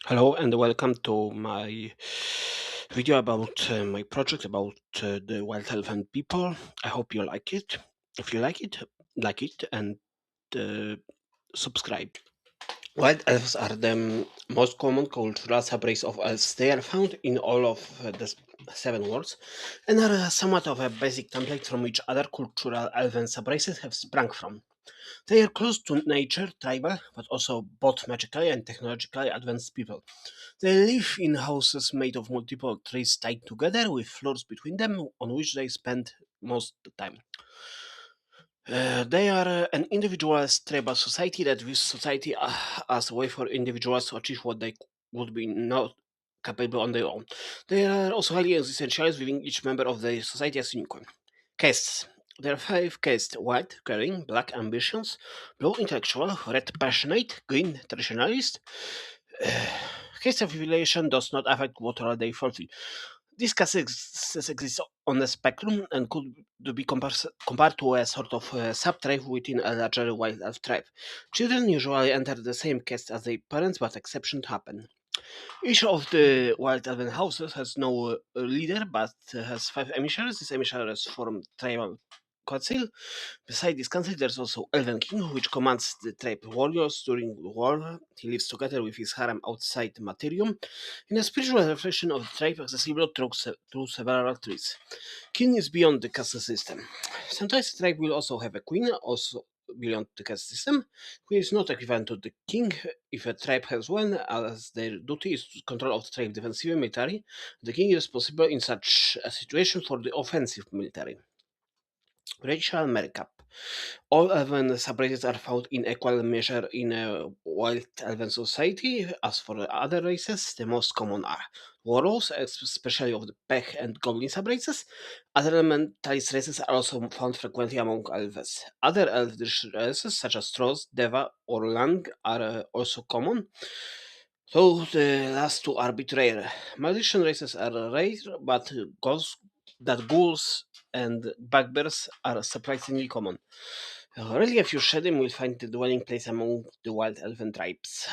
Hello and welcome to my video about my project about the wild elephant people. I hope you like it. If you like it and uh, subscribe. Wild elves are the most common cultural subrace of elves. They are found in all of the seven worlds and are somewhat of a basic template from which other cultural elven subraces have sprung from. They are close to nature, tribal, but also both magically and technologically advanced people. They live in houses made of multiple trees tied together with floors between them on which they spend most of the time. They are an individualist tribal society that views society as a way for individuals to achieve what they would be not capable on their own. They are also highly existentialist, viewing each member of the society as unique. Castes. There are five castes: white, caring; black, ambitious; blue, intellectual; red, passionate; green, traditionalist. Caste affiliation does not affect what role they fulfill. These castes exist on the spectrum and could be compared to a sort of sub-tribe within a larger wildlife tribe. Children usually enter the same caste as their parents, but exceptions happen. Each of the wild elven houses has no leader, but has five emissaries. These emissaries form tribal council. Beside this council, there's also Elven King, which commands the tribe warriors during the war. He lives together with his harem outside Materium, in a spiritual reflection of the tribe accessible through several trees. King is beyond the caste system. Sometimes the tribe will also have a queen, also beyond the caste system, who is not equivalent to the king. If a tribe has one, as their duty is to control of the tribe defensive military, the king is responsible in such a situation for the offensive military. Racial makeup. All elven subraces are found in equal measure in a wild elven society. As for the other races, the most common are warlords, especially of the Pech and Goblin subraces. Other elementalist races are also found frequently among elves. Other elvish races, such as Trolls, Deva, or Lang, are also common. So the last two are a bit rare. Magician races are rare, but ghouls and bugbears are surprisingly common. Really, if you shed them, will find the dwelling place among the wild elven tribes.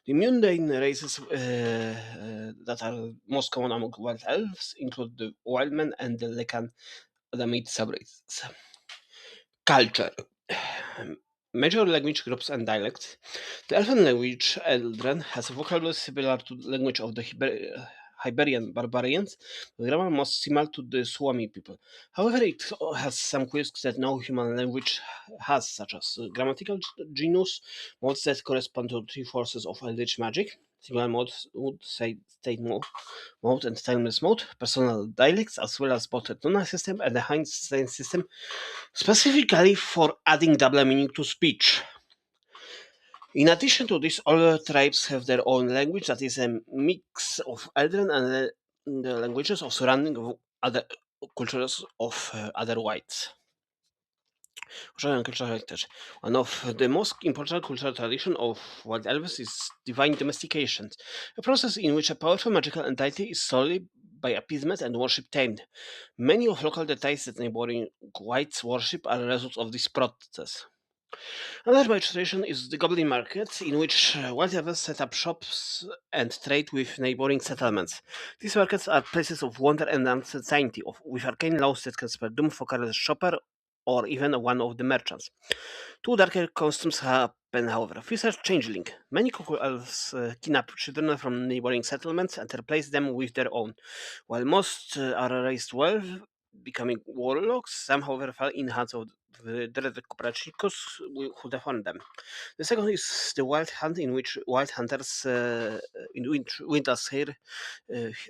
The mundane races that are most common among wild elves include the wildmen and the Lekan, the mid subraces. Culture. Major language groups and dialects. The Elven language, Eldren, has a vocabulary similar to the language of the Iberian barbarians, with grammar most similar to the Swami people. However, it has some quirks that no human language has, such as grammatical genius, modes that correspond to three forces of Eldritch magic, singular mode, state mode, and timeless mode, personal dialects, as well as both a tonal system and a Einstein system, specifically for adding double meaning to speech. In addition to this, all tribes have their own language that is a mix of Elven and the languages of surrounding other cultures of other whites. One of the most important cultural traditions of Wild Elves is divine domestication, a process in which a powerful magical entity is slowly, by appeasement and worship, tamed. Many of local deities that neighboring whites worship are a result of this process. Another major tradition is the Goblin Market, in which white elves set up shops and trade with neighboring settlements. These markets are places of wonder and uncertainty, with arcane laws that can spell doom for careless shopper or even one of the merchants. Two darker customs happen, however. First are changeling. Many cuckoo elves kidnap children from neighboring settlements and replace them with their own. While most are raised well, becoming warlocks, some, however, fall in hands of the dreaded Koprachnikos who defend them. The second is the wild hunt, in which wild hunters in winter's hair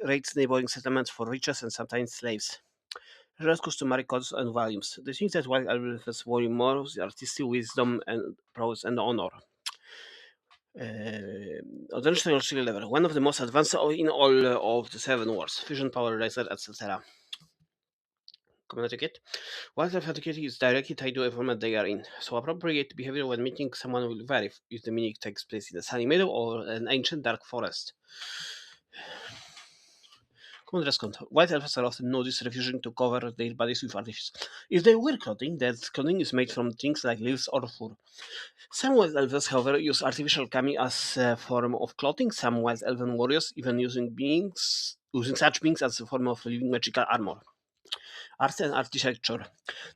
raids neighboring settlements for riches and sometimes slaves. Red customary codes and values. The things that wild elves value more is artistic wisdom and prowess and honor. Additional level. One of the most advanced in all of the seven wars. Fusion power, laser, etc. Community kit. Wildlife etiquette is directly tied to the environment they are in, so appropriate behavior when meeting someone will vary if the meeting takes place in a sunny meadow or an ancient dark forest. Common dress code. White elves are often noticed refusing to cover their bodies with artifice. If they wear clothing, that clothing is made from things like leaves or fur. Some white elves, however, use artificial cami as a form of clothing. Some white elven warriors even using such beings as a form of living magical armor. Art and architecture.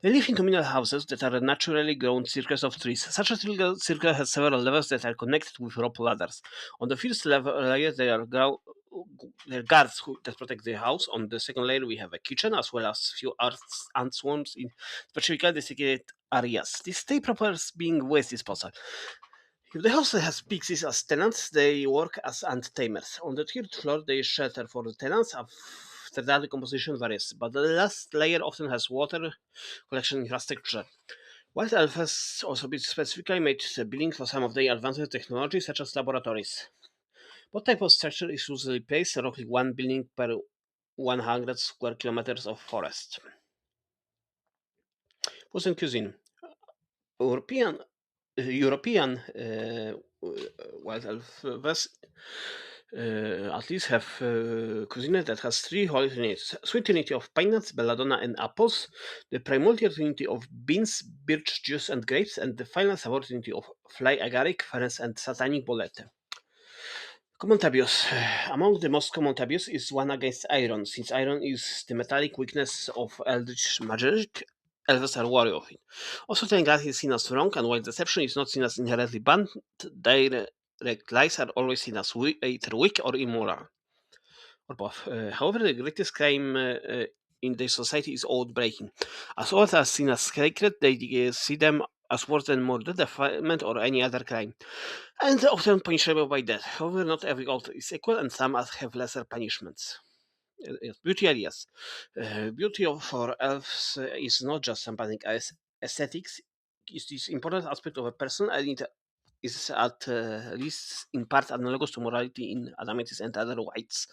They live in communal houses that are naturally grown circles of trees. Such a circle has several levels that are connected with rope ladders. On the first level layer, there are guards that protect the house. On the second layer, we have a kitchen as well as few ant swarms in specifically designated areas. These stay proper being waste disposal. If the house has pixies as tenants, they work as ant tamers. On the third floor, they shelter for the tenants. After that, the composition varies, but the last layer often has water collection infrastructure. White elves also be specifically made buildings for some of the advanced technology, such as laboratories. What type of structure is usually placed? Roughly one building per 100 square kilometers of forest. Food and cuisine. European wild elves at least have cuisine that has three holy trinities: sweet trinity of pine nuts, belladonna, and apples; the primordial trinity of beans, birch juice, and grapes; and the final savory trinity of fly agaric, ferns, and satanic bolete. Common tabios. Among the most common tabios is one against iron, since iron is the metallic weakness of eldritch magic. Elves are wary of it. Also, Tengat is seen as wrong, and while deception is not seen as inherently bad, direct lies are always seen as either weak or immoral, or both. However, the greatest crime in the society is oath breaking. As oaths are seen as sacred, they see them as worse than murder, defilement, or any other crime, and often punishable by death. However, not every oath is equal, and some have lesser punishments. Yes, beauty areas. For elves is not just something as aesthetics. It is important aspect of a person, and it is at least in part analogous to morality in Adamites and other whites.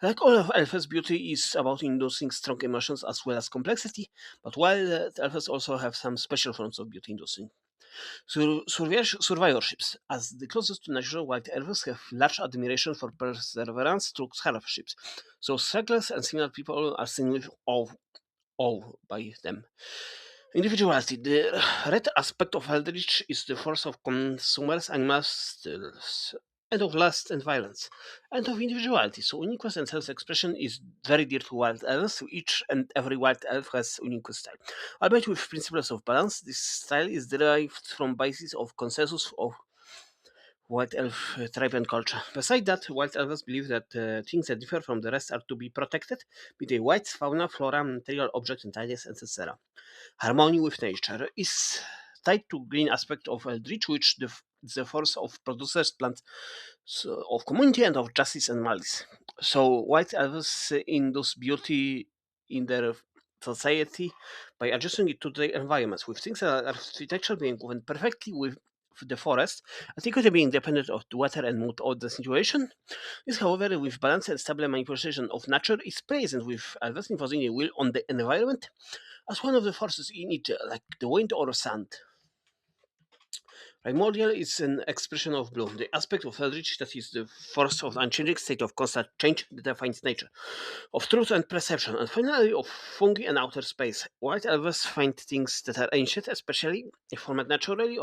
Like all of elves, beauty is about inducing strong emotions as well as complexity. But while elves also have some special forms of beauty inducing. Survivorships. As the closest to nature, white elves have large admiration for perseverance through hardships. So strugglers and similar people are seen with awe by them. Individuality. The red aspect of Eldritch is the force of consumers and masters, and of lust and violence, and of individuality. So uniqueness and self-expression is very dear to wild elves. Each and every wild elf has unique style. Albeit with principles of balance, this style is derived from basis of consensus of White Elf tribe and culture. Besides that, White Elves believe that things that differ from the rest are to be protected, be they whites, fauna, flora, material objects, and ideas, etc. Harmony with nature is tied to green aspect of Eldritch, which the force of producers, plants, of community, and of justice and malice. So White Elves induce beauty in their society by adjusting it to the environment, with things that architecture being woven perfectly with the forest, antiquity being dependent of the weather and mood of the situation. This, however, with balanced and stable manipulation of nature, is present with elves imposing a will on the environment as one of the forces in it, like the wind or sand. Primordial is an expression of blue, the aspect of Eldritch that is the force of unchanging state of constant change that defines nature, of truth and perception, and finally of fungi and outer space. White elves find things that are ancient, especially if formed naturally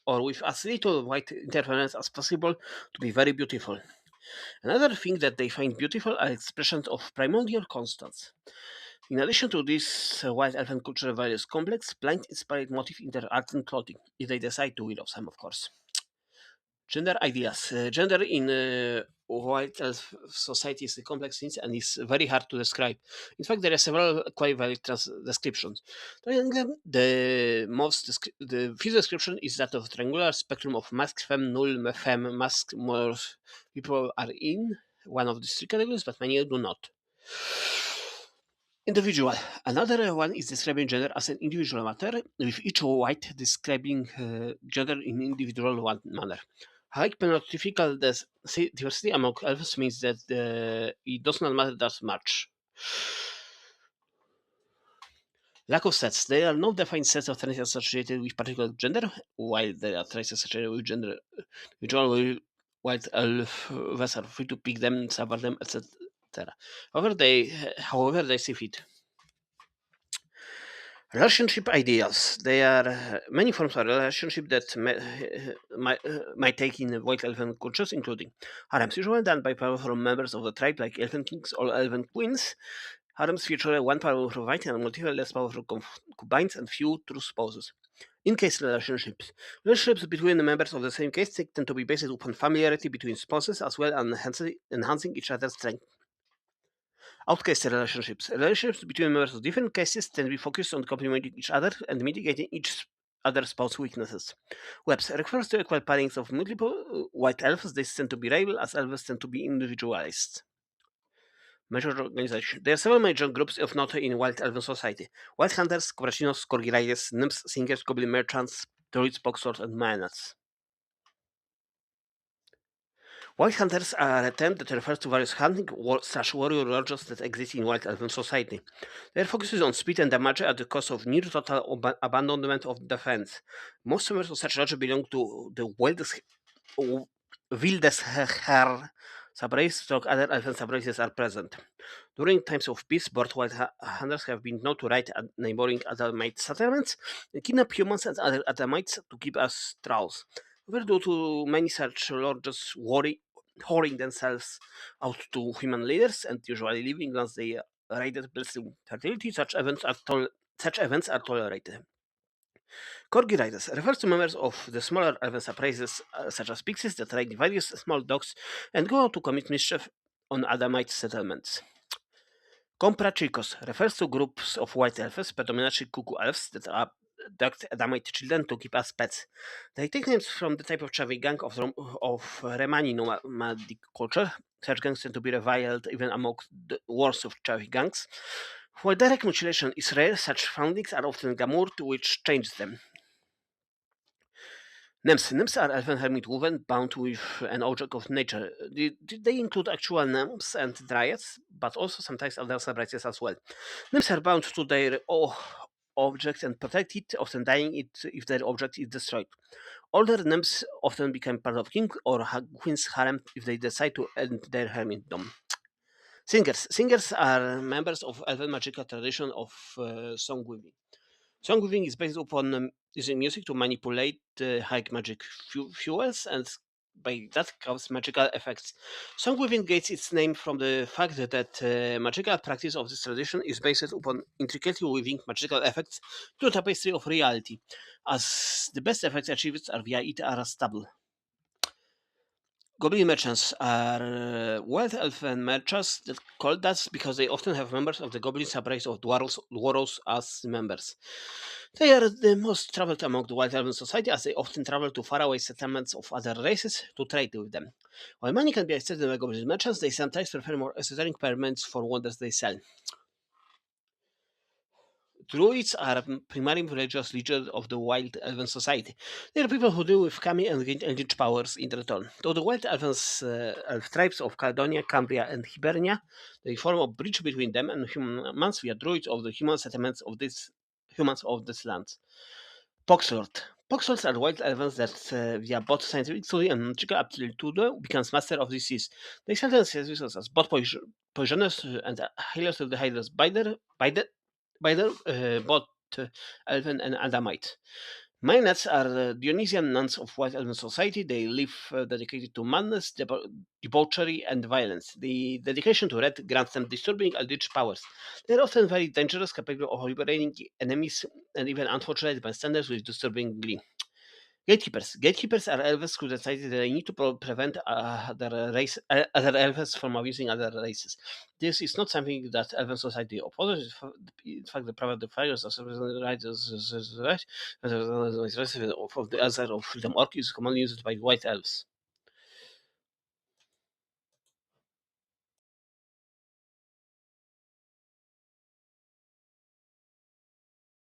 or with as little white interference as possible, to be very beautiful. Another thing that they find beautiful are expressions of primordial constants. In addition to this, white elven culture values complex, plant-inspired motif in their art and clothing, if they decide to will of some, of course. Gender ideas. Gender in white elf society is a complex thing and is very hard to describe. In fact, there are several quite valid descriptions. The first description is that of triangular spectrum of mask, femme, null, femme, mask. More people are in one of these three categories, but many do not. Individual. Another one is describing gender as an individual matter, with each white describing gender in individual one manner. High phenotypical diversity among elves means that it does not matter that much. Lack of sets. There are no defined sets of traits associated with particular gender, while there are traits associated with gender. While white elves are free to pick them, subvert them, etc. etc. However, they see fit. Relationship ideals. There are many forms of relationship that might take in white elven cultures, including harems, usually done by powerful members of the tribe, like elven kings or elven queens. Harems feature one powerful wife and multiple less powerful concubines and few true spouses. In-case relationships. Relationships between the members of the same caste tend to be based upon familiarity between spouses as well as enhancing each other's strength. Outcast relationships. Relationships between members of different castes tend to be focused on complementing each other and mitigating each other's spouse weaknesses. Webs refers to equal pairings of multiple white elves. These tend to be rival, as elves tend to be individualized. Major organization. There are several major groups of note in Wild Elven society. Wild Hunters, Kobrasinos, Corgi Riders, Nymphs, Singers, Goblin Merchants, Druids, Boxers, and Maenats. Wild Hunters are a term that refers to various hunting warrior lodges that exist in Wild Elven society. Their focus is on speed and damage at the cost of near total abandonment of defense. Most members of such lodge belong to the Wildesherr subrace, so other elven subraces are present. During times of peace, both wild hunters have been known to raid at neighboring Adamite settlements and kidnap humans and other Adamites to keep as thralls. However, due to many such lords whoring themselves out to human leaders and usually leaving once they raided blessing fertility, such events are tolerated. Corgi riders refers to members of the smaller elven subraces, such as pixies, that ride various small dogs and go out to commit mischief on Adamite settlements. Comprachicos refers to groups of white elves, predominantly cuckoo elves, that abduct Adamite children to keep as pets. They take names from the type of Chavi gang of Remani nomadic culture. Such gangs tend to be reviled even among the worst of Chavi gangs. While direct mutilation is rare, such foundings are often gamurred, which changes them. Nymphs are elven hermit women bound with an object of nature. They include actual nymphs and dryads, but also sometimes other subraces as well. Nymphs are bound to their object and protect it, often dying it if their object is destroyed. Older nymphs often become part of king or queen's harem if they decide to end their hermitdom. Singers are members of elven magical tradition of song weaving. Song weaving is based upon using music to manipulate high magic fuels and by that cause magical effects. Song weaving gets its name from the fact that magical practice of this tradition is based upon intricately weaving magical effects to a tapestry of reality, as the best effects achieved are via it are stable. Goblin merchants are wealth elven merchants that called that because they often have members of the goblin subrace of dwarves as members. They are the most traveled among the wild elven society as they often travel to faraway settlements of other races to trade with them. While money can be accepted by goblin merchants, they sometimes prefer more esoteric payments for wonders they sell. Druids are primary religious leaders of the Wild Elven Society. They are people who deal with kami and gain eldritch powers in return. Though the Wild elf tribes of Caledonia, Cambria, and Hibernia, they form a bridge between them and humans via druids of the human settlements of humans of this land. Poxlord. Poxlords are wild elves that, via both scientific study and magical aptitude, becomes master of this seas. They sometimes use as both poisoners and healers of the healers by both elven and Adamite. Maenads are the Dionysian nuns of White Elven society. They live dedicated to madness, debauchery, and violence. The dedication to red grants them disturbing eldritch powers. They are often very dangerous, capable of liberating enemies, and even unfortunate bystanders with disturbing glee. Gatekeepers. Gatekeepers are elves who decide that they need to prevent other elves from abusing other races. This is not something that elven society opposes. In fact, the private fires as right of the other of freedom orc is commonly used by white elves.